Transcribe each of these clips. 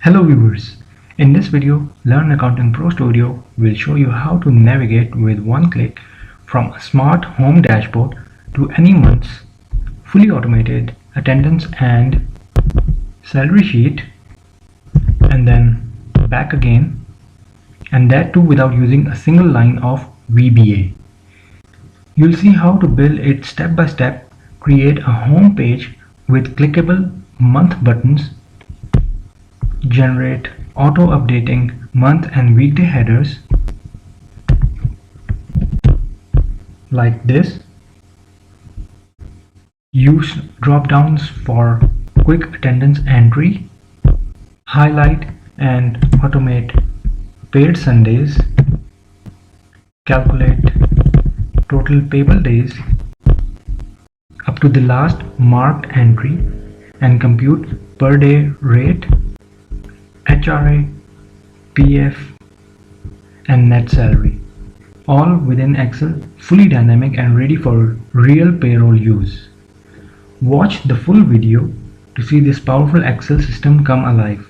Hello viewers, in this video Learn Accounting Pro Studio will show you how to navigate with one click from a smart home dashboard to any month's fully automated attendance and salary sheet and then back again, and that too without using a single line of VBA. You'll see how to build it step by step, create a home page with clickable month buttons, generate auto-updating month and weekday headers like this, use dropdowns for quick attendance entry, highlight and automate paid Sundays, calculate total payable days up to the last marked entry and compute per day rate, HRA, PF and net salary, all within Excel, fully dynamic and ready for real payroll use. Watch the full video to see this powerful Excel system come alive.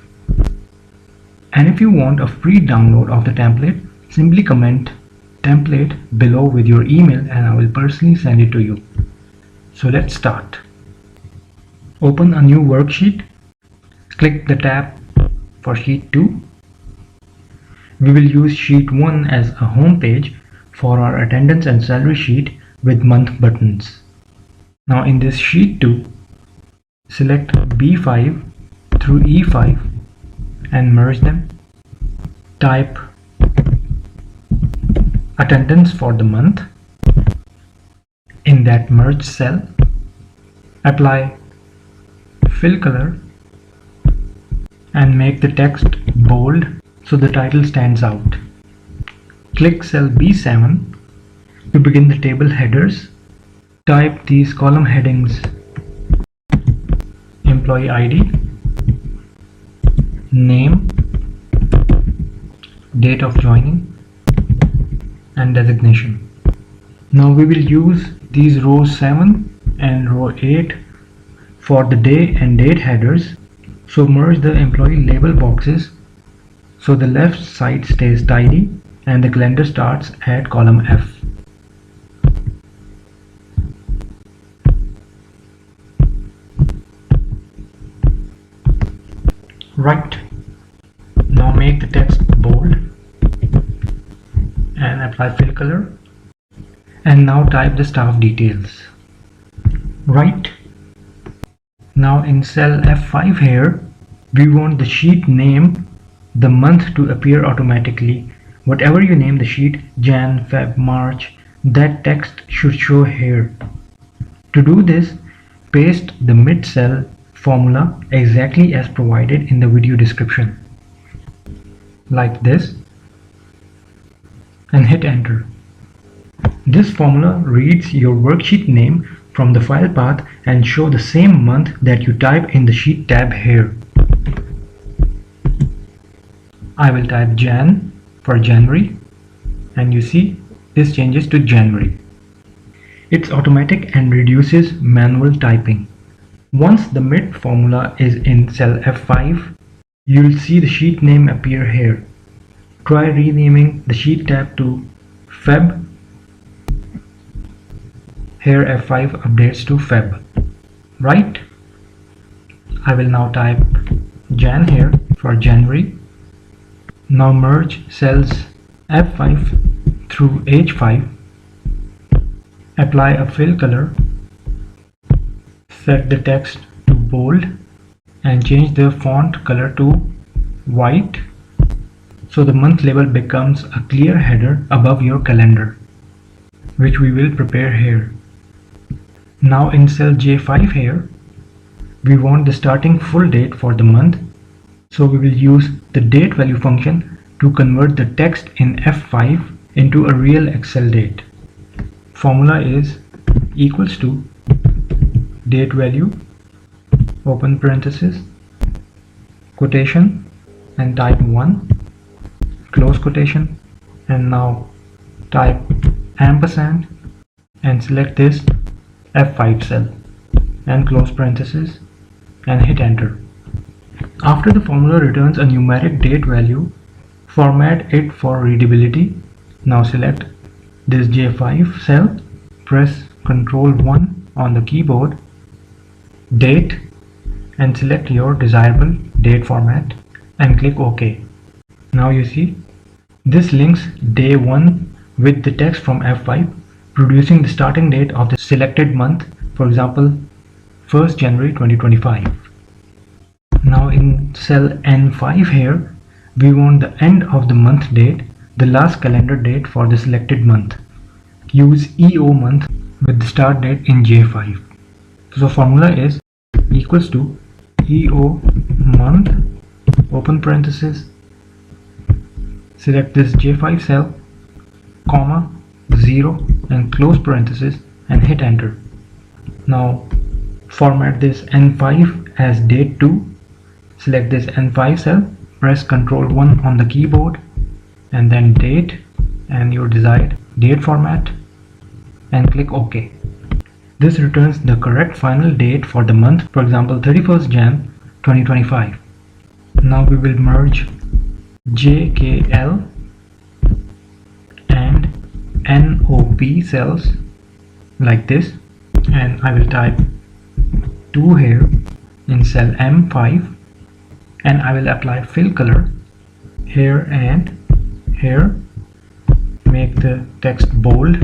And if you want a free download of the template, simply comment template below with your email and I will personally send it to you. So let's start. Open a new worksheet, click the tab for sheet 2. We will use sheet 1 as a home page for our attendance and salary sheet with month buttons. Now in this sheet 2, select B5 through E5 and merge them. Type attendance for the month in that merged cell. Apply fill color and make the text bold so the title stands out. Click cell B7 to begin the table headers. Type these column headings: employee ID, name, date of joining and designation. Now we will use these row 7 and row 8 for the day and date headers. So merge the employee label boxes so the left side stays tidy and the calendar starts at column F. Right. Now make the text bold and apply fill color. And now type the staff details. Right. Now in cell F5 here, we want the sheet name, the month to appear automatically. Whatever you name the sheet, Jan, Feb, March, that text should show here. To do this, paste the mid cell formula exactly as provided in the video description, like this, and hit enter. This formula reads your worksheet name from the file path and show the same month that you type in the sheet tab here. I will type Jan for January and you see this changes to January. It's automatic and reduces manual typing. Once the mid formula is in cell F5, you'll see the sheet name appear here. Try renaming the sheet tab to Feb. Here F5 updates to Feb. Right? I will now type Jan here for January. Now merge cells F5 through H5. Apply a fill color. Set the text to bold and change the font color to white so the month label becomes a clear header above your calendar, which we will prepare here. Now in cell J5 here, we want the starting full date for the month, so we will use the date value function to convert the text in F5 into a real Excel date. Formula is equals to date value, open parenthesis, quotation and type 1, close quotation, and now type ampersand and select this F5 cell and close parenthesis and hit enter. After the formula returns a numeric date value, format it for readability. Now select this J5 cell, press Ctrl 1 on the keyboard, date, and select your desirable date format and click OK. Now you see this links day 1 with the text from F5, producing the starting date of the selected month, for example 1st January 2025. Now in cell N5 here, we want the end of the month date, the last calendar date for the selected month. Use EO month with the start date in J5. So formula is equals to EO month, open parenthesis, select this J5 cell, comma, 0 and close parenthesis and hit enter. Now format this N5 as date 2. Select this N5 cell, press Ctrl 1 on the keyboard and then date and your desired date format and click OK. This returns the correct final date for the month, for example 31st Jan 2025. Now we will merge JKL and NOP cells like this, and I will type 2 here in cell M5 and I will apply fill color here and here, make the text bold,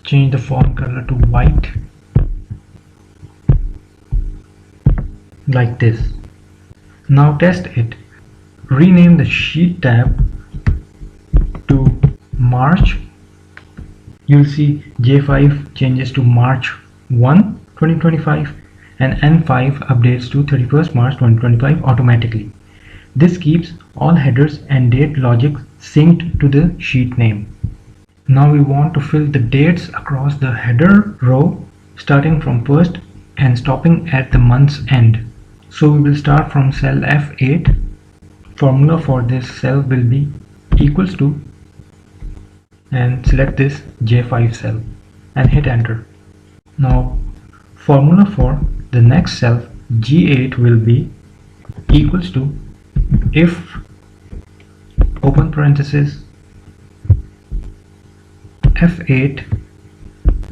change the font color to white like this. Now test it. Rename the sheet tab to March. You'll see J5 changes to March 1, 2025 and N5 updates to 31st March 2025 automatically. This keeps all headers and date logic synced to the sheet name. Now we want to fill the dates across the header row starting from 1st and stopping at the month's end. So we will start from cell F8. Formula for this cell will be equals to, and select this J5 cell and hit enter. Now formula for the next cell G8 will be equals to if, open parenthesis, F8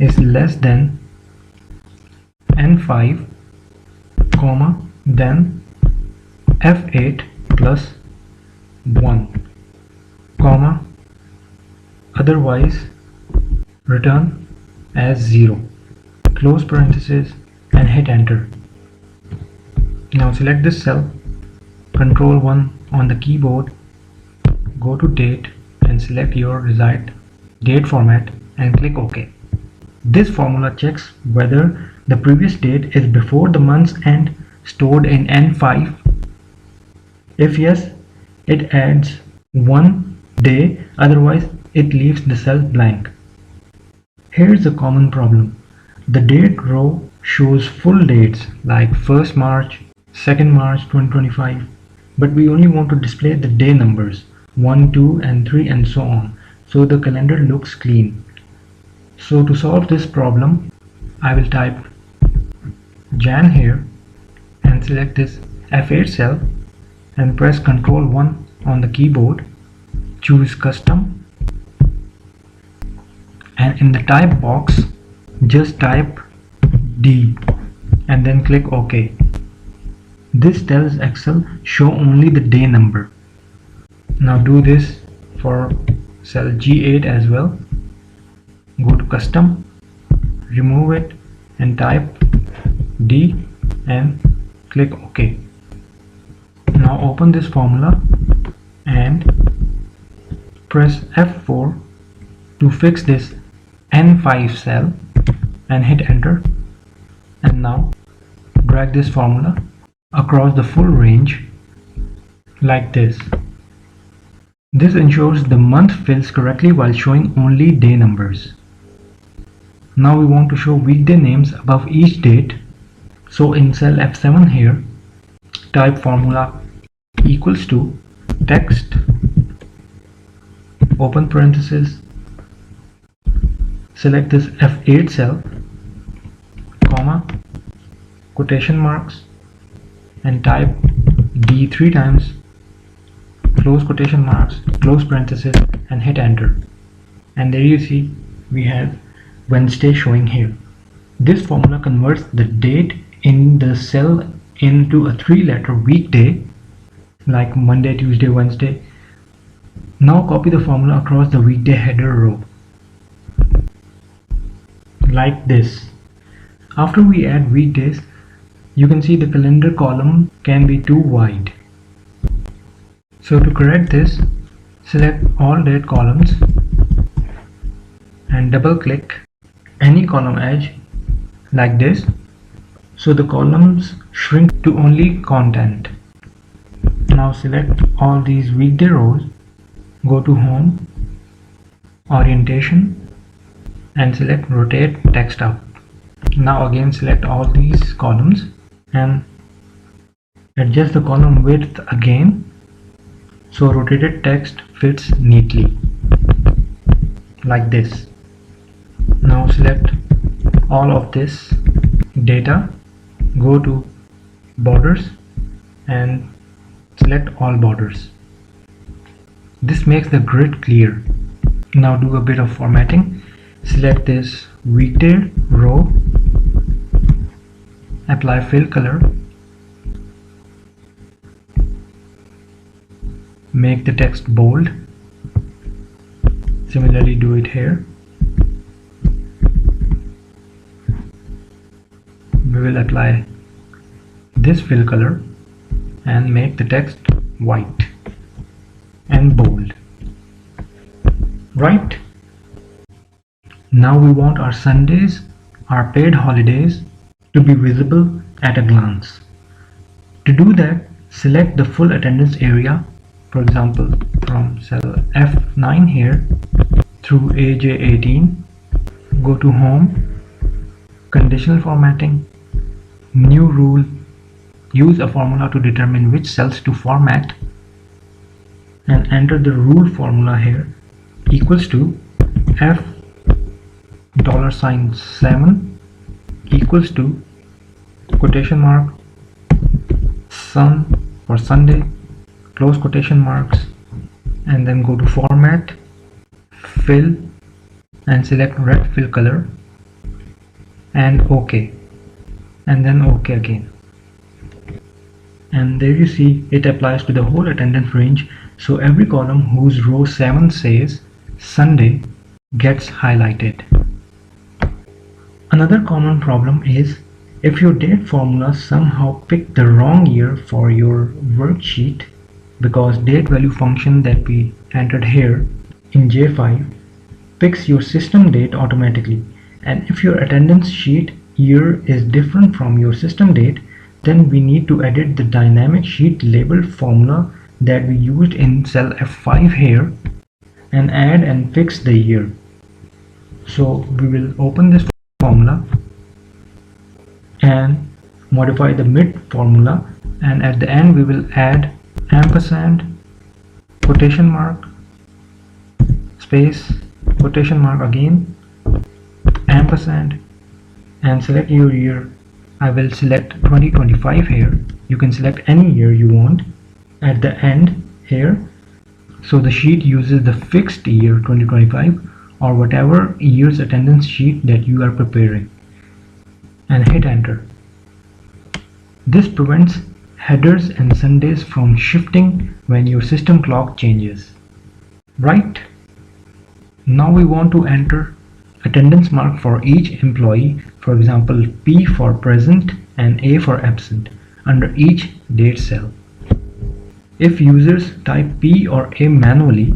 is less than N5, comma, then F8 plus 1, comma, otherwise return as 0, close parenthesis and hit enter. Now select this cell, Ctrl 1 on the keyboard, go to date and select your desired date format and click OK. This formula checks whether the previous date is before the month's end stored in N5. If yes, it adds 1 day, otherwise it leaves the cell blank. Here's a common problem. The date row shows full dates like 1st March, 2nd March 2025, but we only want to display the day numbers 1, 2 and 3 and so on, so the calendar looks clean. So to solve this problem, I will type Jan here and select this F8 cell and press Ctrl 1 on the keyboard, choose custom, and in the type box just type D and then click OK. This tells Excel show only the day number. Now do this for cell G8 as well. Go to custom, remove it and type D and click OK. Now open this formula and press F4 to fix this N5 cell and hit enter, and now drag this formula across the full range like this. This ensures the month fills correctly while showing only day numbers. Now we want to show weekday names above each date, so in cell F7 here, type formula equals to text, open parenthesis, select this F8 cell, comma, quotation marks and type D 3 times, close quotation marks, close parenthesis, and hit enter. And there you see we have Wednesday showing here. This formula converts the date in the cell into a 3-letter weekday like Monday, Tuesday, Wednesday. Now copy the formula across the weekday header row like this. After we add weekdays, you can see the calendar column can be too wide. So to correct this, select all date columns and double click any column edge like this, so the columns shrink to only content. Now select all these weekday rows, go to Home, Orientation, and select Rotate Text Up. Now again select all these columns and adjust the column width again so rotated text fits neatly like this. Now select all of this data, go to borders and select all borders. This makes the grid clear. Now do a bit of formatting. Select this weekday row, apply fill color, make the text bold. Similarly do it here. We will apply this fill color and make the text white and bold. Right? Now we want our Sundays, our paid holidays, to be visible at a glance. To do that, select the full attendance area, for example from cell F9 here through AJ18, go to Home, Conditional Formatting, New Rule, use a formula to determine which cells to format, and enter the rule formula here equals to F $7 equals to quotation mark Sun for Sunday, close quotation marks, and then go to Format, Fill, and select red fill color and OK, and then OK again. And there you see it applies to the whole attendance range, so every column whose row 7 says Sunday gets highlighted. Another common problem is if your date formula somehow picked the wrong year for your worksheet, because date value function that we entered here in J5 picks your system date automatically, and if your attendance sheet year is different from your system date, then we need to edit the dynamic sheet label formula that we used in cell F5 here and add and fix the year. So we will open this formula and modify the mid formula, and at the end we will add ampersand, quotation mark, space, quotation mark again, ampersand, and select your year. I will select 2025 here. You can select any year you want at the end here, so the sheet uses the fixed year 2025 or whatever year's attendance sheet that you are preparing, and hit enter. This prevents headers and Sundays from shifting when your system clock changes. Right? Now we want to enter attendance mark for each employee, for example P for present and A for absent, under each date cell. If users type P or A manually,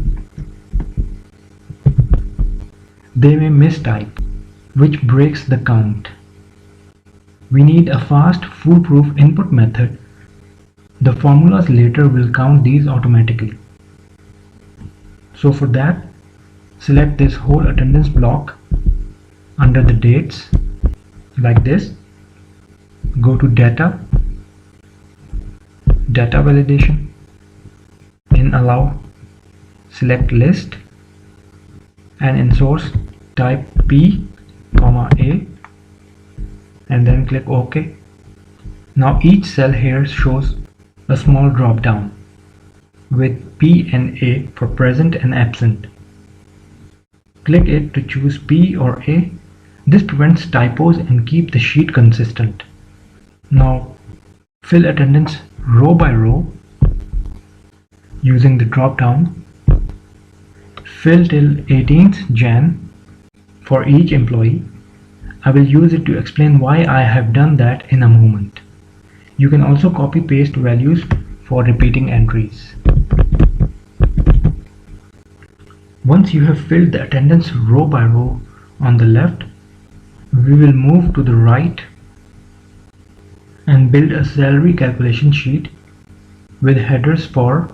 they may mistype, which breaks the count. We need a fast, foolproof input method. The formulas later will count these automatically. So for that, select this whole attendance block under the dates like this. Go to data, data validation. In allow, select list, and in source type P, A, and then click OK. Now each cell here shows a small drop down with P and A for present and absent. Click it to choose P or A. This prevents typos and keep the sheet consistent. Now fill attendance row by row using the drop down. Fill till 18th Jan for each employee. I will use it to explain why I have done that in a moment. You can also copy paste values for repeating entries. Once you have filled the attendance row by row on the left, we will move to the right and build a salary calculation sheet with headers for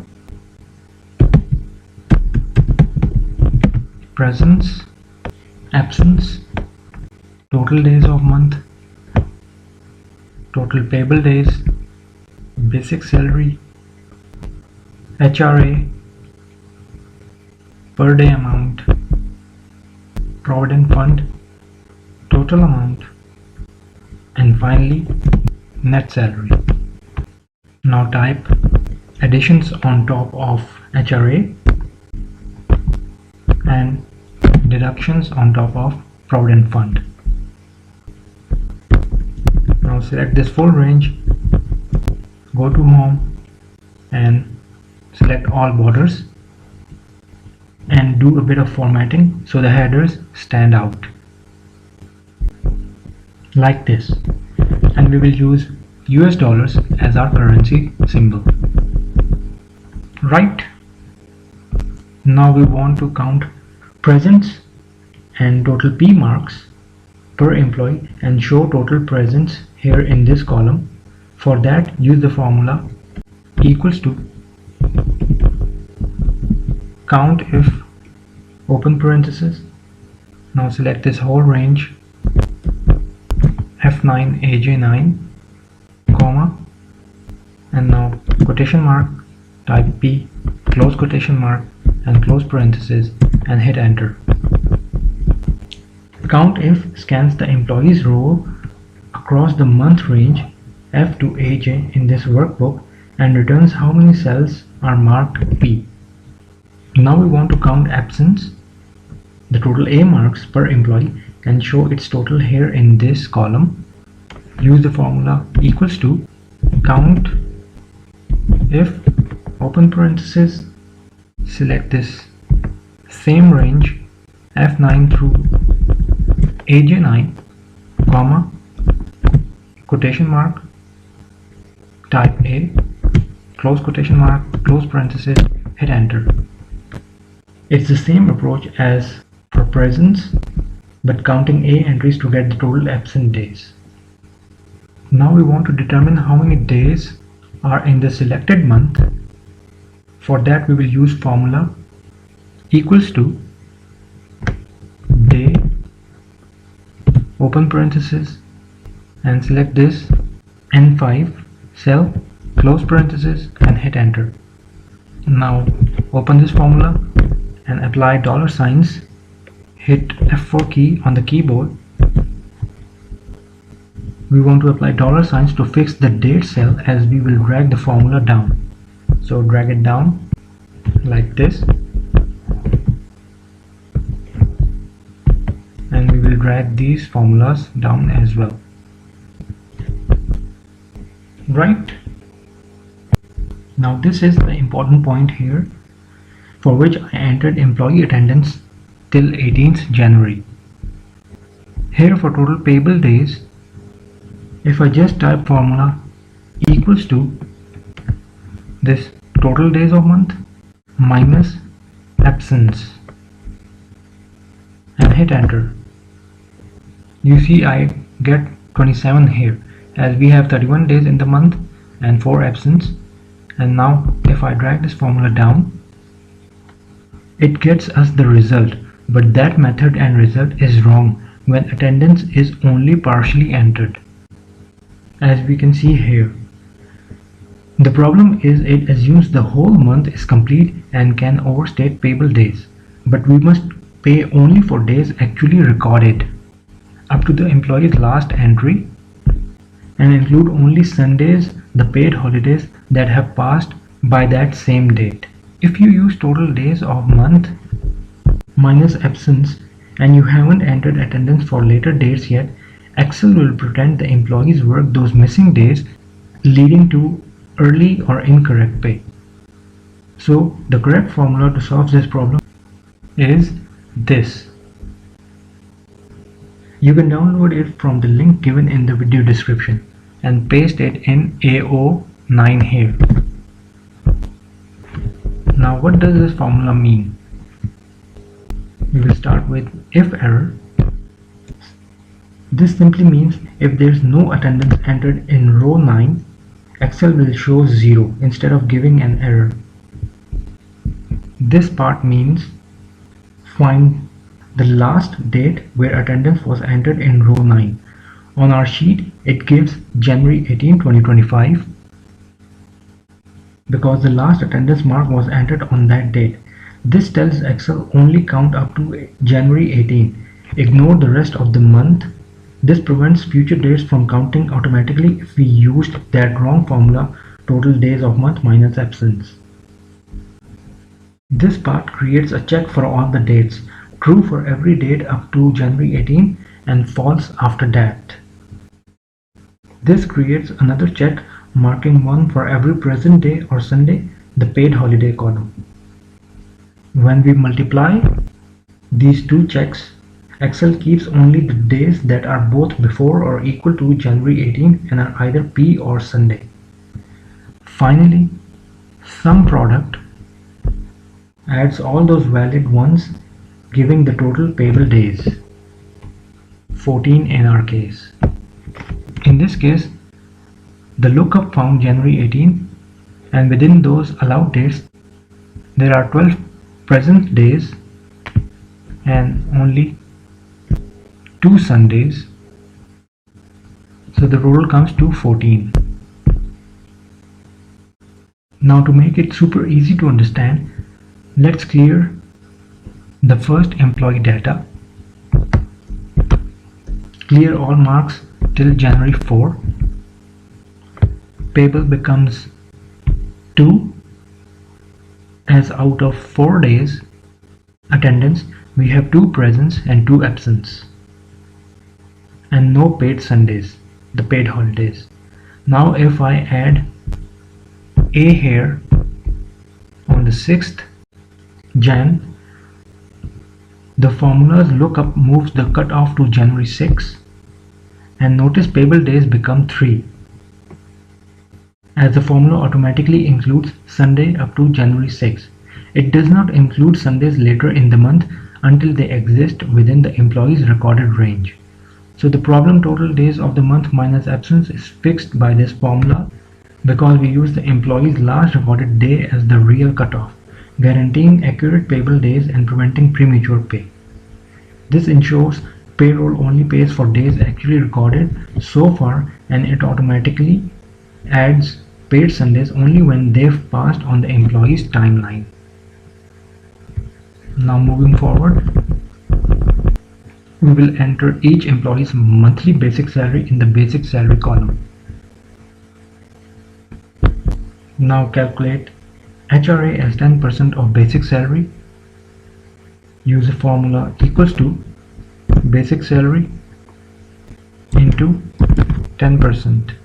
presence, absence, total days of month, total payable days, basic salary, HRA, per day amount, provident fund, total amount, and finally net salary. Now type additions on top of HRA and deductions on top of provident fund. Now select this full range, go to home and select all borders and do a bit of formatting so the headers stand out like this, and we will use US dollars as our currency symbol. Right, now we want to count presents and total P marks per employee and show total presents here in this column. For that, use the formula equals to count if open parenthesis. Now select this whole range F9 AJ9 comma, and now quotation mark, type P, close quotation mark and close parenthesis and hit enter. Count if scans the employees row across the month range F to AJ in this workbook and returns how many cells are marked P. Now we want to count absence, the total A marks per employee, and show its total here in this column. Use the formula equals to count if open parenthesis, select this same range F9 through AJ9 comma, quotation mark, type A, close quotation mark, close parenthesis, hit enter. It's the same approach as for presents, but counting A entries to get the total absent days. Now we want to determine how many days are in the selected month. For that we will use formula equals to day, open parenthesis, and select this N5 cell, close parenthesis and hit enter. Now open this formula and apply dollar signs. Hit F4 key on the keyboard. We want to apply dollar signs to fix the date cell as we will drag the formula down. So drag it down like this, and we will drag these formulas down as well. Right, now this is the important point here, for which I entered employee attendance till 18th January. Here for total payable days, if I just type formula equals to this total days of month minus absence and hit enter, you see I get 27 here, as we have 31 days in the month and 4 absence. And now if I drag this formula down, it gets us the result, but that method and result is wrong when attendance is only partially entered, as we can see here. The problem is it assumes the whole month is complete and can overstate payable days, but we must pay only for days actually recorded up to the employee's last entry. and include only Sundays, the paid holidays that have passed by that same date. If you use total days of month minus absence and you haven't entered attendance for later dates yet, Excel will pretend the employees worked those missing days, leading to early or incorrect pay. So the correct formula to solve this problem is this. You can download it from the link given in the video description and paste it in AO9 here. Now what does this formula mean? We will start with if error. This simply means if there is no attendance entered in row 9, Excel will show 0 instead of giving an error. This part means find the last date where attendance was entered in row 9. On our sheet, it gives January 18, 2025 because the last attendance mark was entered on that date. This tells Excel only count up to January 18. Ignore the rest of the month. This prevents future dates from counting automatically if we used that wrong formula, total days of month minus absence. This part creates a check for all the dates, true for every date up to January 18 and false after that. This creates another check marking 1 for every present day or Sunday, the paid holiday column. When we multiply these two checks, Excel keeps only the days that are both before or equal to January 18 and are either P or Sunday. Finally, sum product adds all those valid ones, giving the total payable days, 14 in our case. In this case, the lookup found January 18 and within those allowed dates, there are 12 present days and only 2 Sundays, so the total comes to 14. Now to make it super easy to understand, let's clear the first employee data, clear all marks till January 4, payable becomes 2, as out of 4 days attendance we have 2 presents and 2 absence, and no paid Sundays, the paid holidays. Now if I add A here on the 6th Jan, the formula's lookup moves the cutoff to January 6, and notice payable days become 3, as the formula automatically includes Sunday up to January 6. It does not include Sundays later in the month until they exist within the employee's recorded range. So the problem total days of the month minus absence is fixed by this formula because we use the employee's last recorded day as the real cutoff, guaranteeing accurate payable days and preventing premature pay. This ensures payroll only pays for days actually recorded so far, and it automatically adds paid Sundays only when they've passed on the employee's timeline. Now moving forward, we will enter each employee's monthly basic salary in the basic salary column. Now calculate HRA as 10% of basic salary. Use the formula equals to basic salary into 10%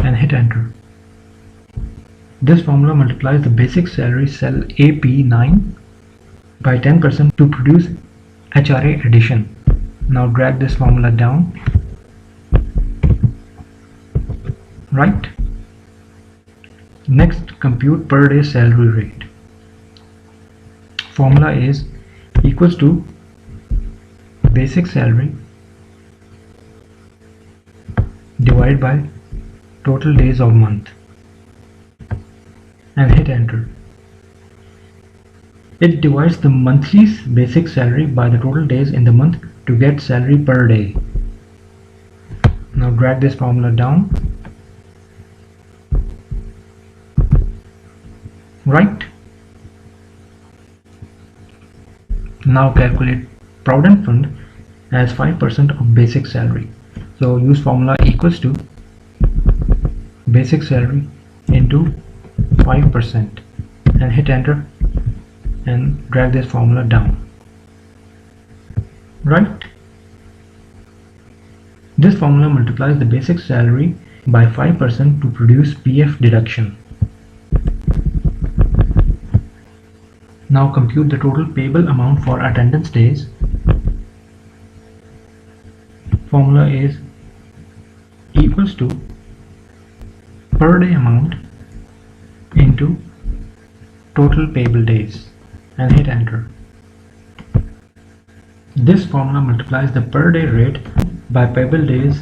and hit enter. This formula multiplies the basic salary cell AP9 by 10% to produce HRA addition. Now drag this formula down. Right. Next, compute per day salary rate. Formula is equals to basic salary divided by total days of month and hit enter. It divides the monthly basic salary by the total days in the month to get salary per day. Now drag this formula down. Right. Now calculate Provident Fund as 5% of basic salary. So use formula equals to basic salary into 5% and hit enter and drag this formula down. Right? This formula multiplies the basic salary by 5% to produce PF deduction. Now compute the total payable amount for attendance days. Formula is equals to per day amount into total payable days and hit enter. This formula multiplies the per day rate by payable days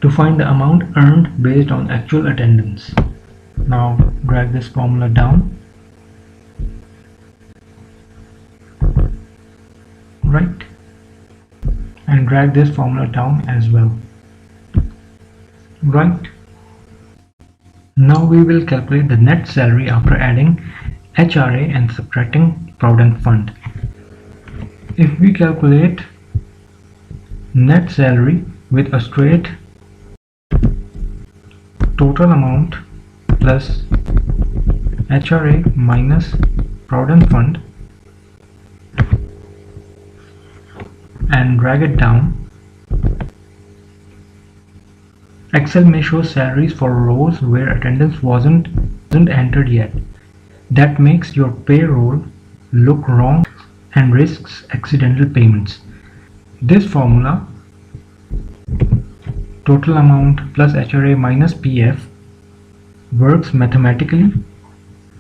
to find the amount earned based on actual attendance. Now drag this formula down. Right, and drag this formula down as well. Right. Now we will calculate the net salary after adding HRA and subtracting Provident Fund. If we calculate net salary with a straight total amount plus HRA minus Provident Fund and drag it down, Excel may show salaries for rows where attendance wasn't entered yet. That makes your payroll look wrong and risks accidental payments. This formula, total amount plus HRA minus PF, works mathematically,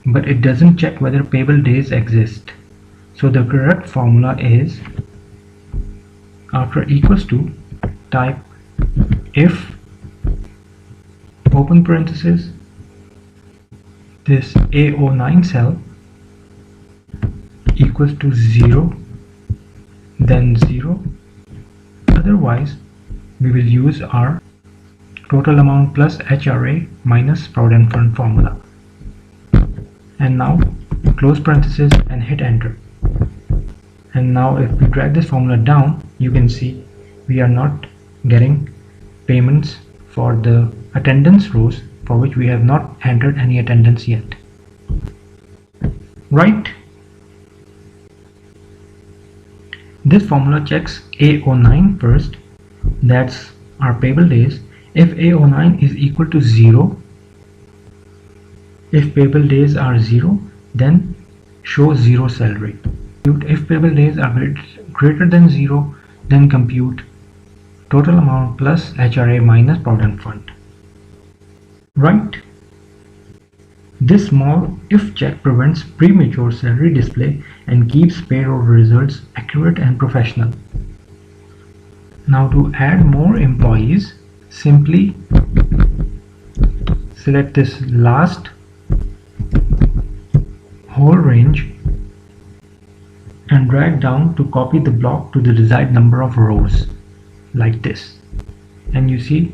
but it doesn't check whether payable days exist. So the correct formula is, after equals to, type if open parenthesis this A09 cell equals to 0, then 0, otherwise we will use our total amount plus HRA minus Provident Fund formula. And now close parenthesis and hit enter. And now if we drag this formula down, you can see we are not getting payments for the attendance rows for which we have not entered any attendance yet. Right? This formula checks A09 first, that's our payable days. If A09 is equal to 0, if payable days are 0, then show 0 salary. If payable days are greater than 0, then compute total amount plus HRA minus Provident Fund. Right? This small if check prevents premature salary display and keeps payroll results accurate and professional. Now to add more employees, simply select this last whole range and drag down to copy the block to the desired number of rows, like this. And you see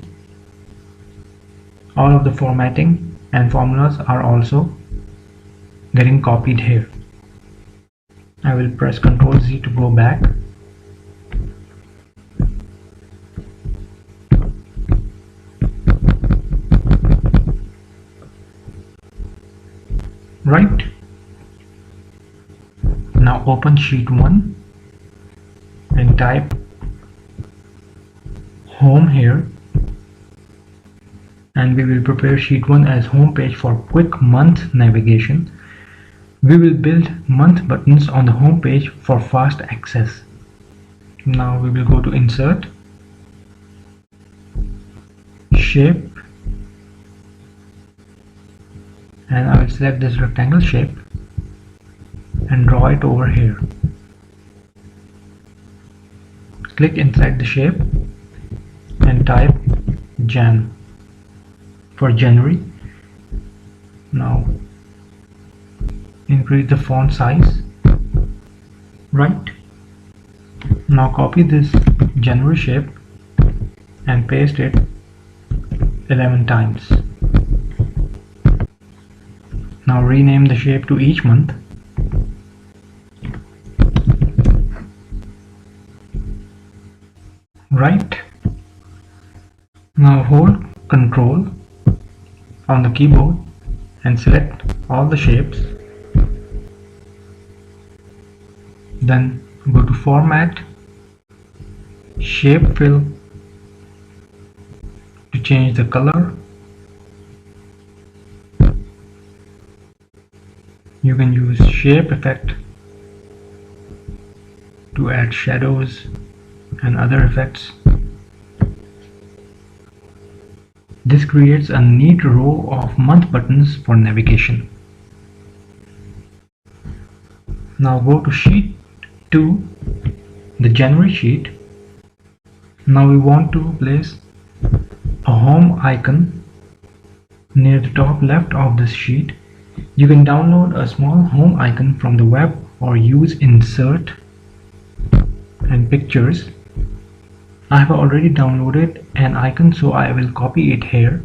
all of the formatting and formulas are also getting copied here. I will press Ctrl Z to go back. Right? Now open sheet 1 and type home here, and we will prepare sheet 1 as home page for quick month navigation. We will build month buttons on the home page for fast access. Now we will go to insert, shape, and I will select this rectangle shape and draw it over here. Click inside the shape and type Jan for January. Now increase the font size. Right? Now copy this January shape and paste it 11 times. Now rename the shape to each month. Right? Now hold Ctrl on the keyboard and select all the shapes. Then go to Format, Shape Fill to change the color. You can use Shape Effect to add shadows and other effects. This creates a neat row of month buttons for navigation. Now go to Sheet 2, the January sheet. Now we want to place a home icon near the top left of this sheet. You can download a small home icon from the web or use Insert and Pictures. I have already downloaded an icon, so I will copy it here.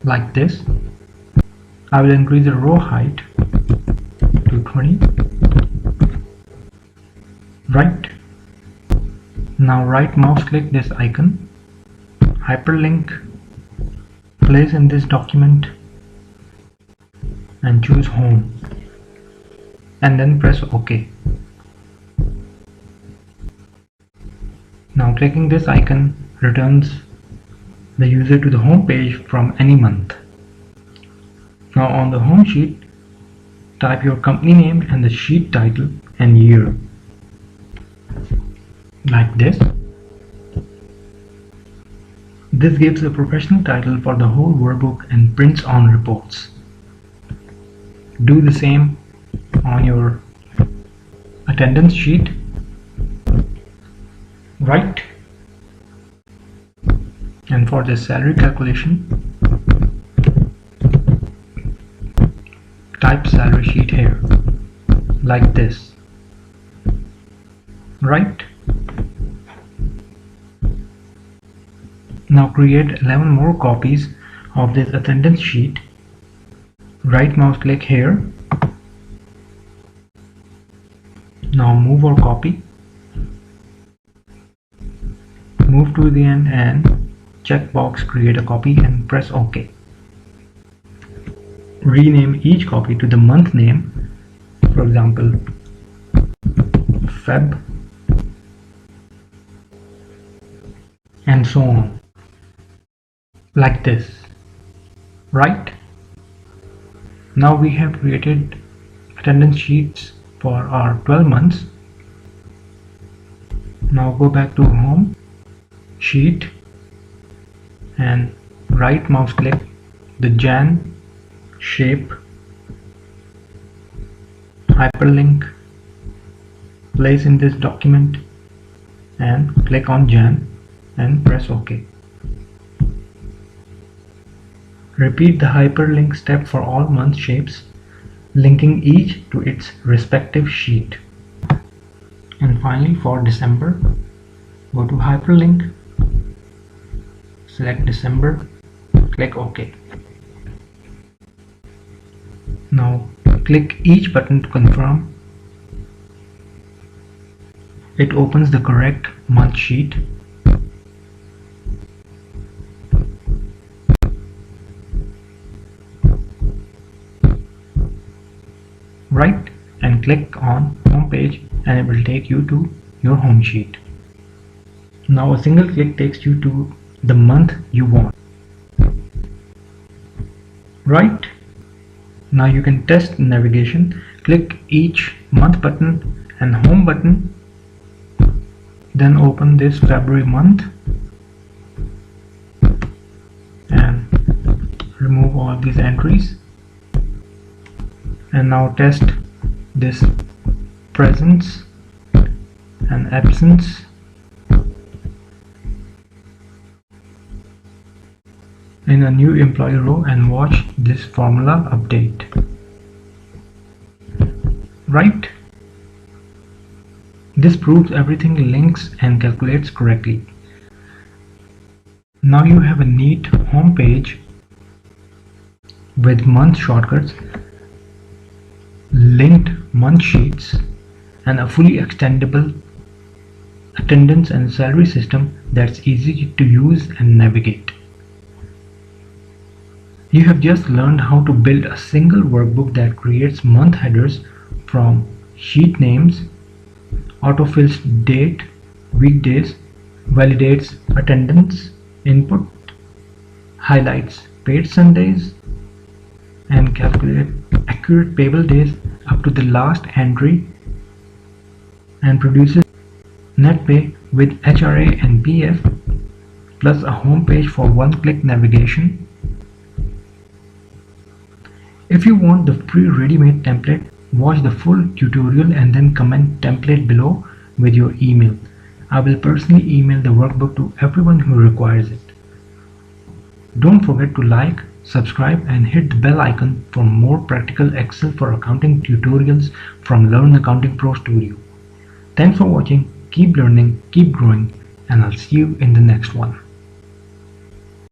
Like this. I will increase the row height to 20. Right. Now right mouse click this icon, hyperlink, place in this document and choose home, and then press OK. Now clicking this icon returns the user to the home page from any month. Now on the home sheet, type your company name and the sheet title and year. Like this. This gives a professional title for the whole workbook and prints on reports. Do the same on your attendance sheet. Right. And for the salary calculation, type salary sheet here, like this. Right. Now create 11 more copies of this attendance sheet. Right mouse click here. Now move or copy. Move to the end and check box create a copy and press OK. Rename each copy to the month name, for example Feb, and so on, like this. Right. Now we have created attendance sheets for our 12 months. Now go back to home sheet and right mouse click the Jan shape, hyperlink, place in this document and click on Jan and press OK. Repeat the hyperlink step for all month shapes, linking each to its respective sheet. And finally for December, go to hyperlink, select December, click OK. Now click each button to confirm. It opens the correct month sheet. Right, and click on home page and it will take you to your home sheet. Now a single click takes you to the month you want. Right. Now you can test navigation. Click each month button and home button, then open this February month and remove all these entries. And now test this presence and absence. In a new employee row and watch this formula update. Right. This proves everything links and calculates correctly. Now you have a neat home page with month shortcuts, linked month sheets, and a fully extendable attendance and salary system that's easy to use and navigate. You have just learned how to build a single workbook that creates month headers from sheet names, autofills date, weekdays, validates attendance input, highlights paid Sundays, and calculate accurate payable days up to the last entry, and produces net pay with HRA and PF, plus a home page for one-click navigation. If you want the free ready-made template, watch the full tutorial and then comment template below with your email. I will personally email the workbook to everyone who requires it. Don't forget to like, subscribe and hit the bell icon for more practical Excel for accounting tutorials from Learn Accounting Pro Studio. Thanks for watching, keep learning, keep growing, and I'll see you in the next one.